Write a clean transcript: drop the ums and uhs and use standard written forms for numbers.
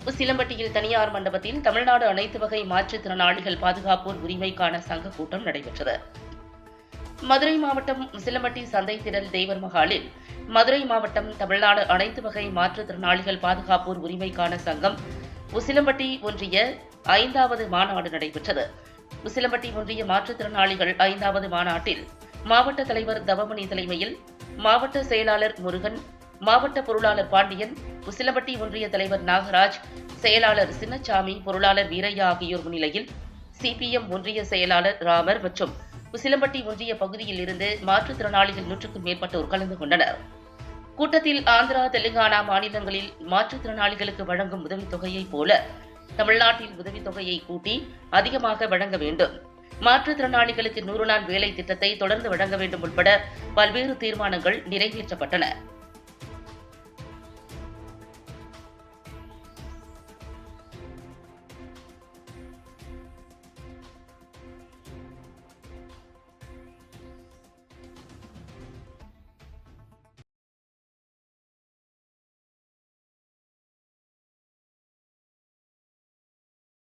உசிலம்பட்டியில் தனியார் மண்டபத்தில் தமிழ்நாடு அனைத்து வகை மாற்றுத்திறனாளிகள் பாதுகாப்போர் உரிமைக்கான சங்க கூட்டம் நடைபெற்றது. மதுரை மாவட்டம் உசிலம்பட்டி சந்தை திடல் தேவர் மகாலில் மதுரை மாவட்டம் தமிழ்நாடு அனைத்து வகை மாற்றுத்திறனாளிகள் பாதுகாப்போர் உரிமைக்கான சங்கம் உசிலம்பட்டி ஒன்றிய 5வது மாநாடு நடைபெற்றது. உசிலம்பட்டி ஒன்றிய மாற்றுத்திறனாளிகள் 5வது மாநாட்டில் மாவட்ட தலைவர் தவமணி தலைமையில் மாவட்ட செயலாளர் முருகன், மாவட்ட பொருளாளர் பாண்டியன், உசிலம்பட்டி ஒன்றிய தலைவர் நாகராஜ், செயலாளர் சின்னசாமி, பொருளாளர் வீரையா ஆகியோர் முன்னிலையில் சிபிஎம் ஒன்றிய செயலாளர் ராமர் மற்றும் உசிலம்பட்டி ஒன்றிய பகுதியில் இருந்து மாற்றுத்திறனாளிகள் 100க்கும் மேற்பட்டோர் கலந்து கொண்டனர். கூட்டத்தில் ஆந்திரா, தெலுங்கானா மாநிலங்களில் மாற்றுத்திறனாளிகளுக்கு வழங்கும் உதவித்தொகையைப் போல தமிழ்நாட்டில் உதவித்தொகையை கூட்டி அதிகமாக வழங்க வேண்டும், மாற்றுத்திறனாளிகளுக்கு 100 நாள் வேலை திட்டத்தை தொடர்ந்து வழங்க வேண்டும் உட்பட பல்வேறு தீர்மானங்கள் நிறைவேற்றப்பட்டன.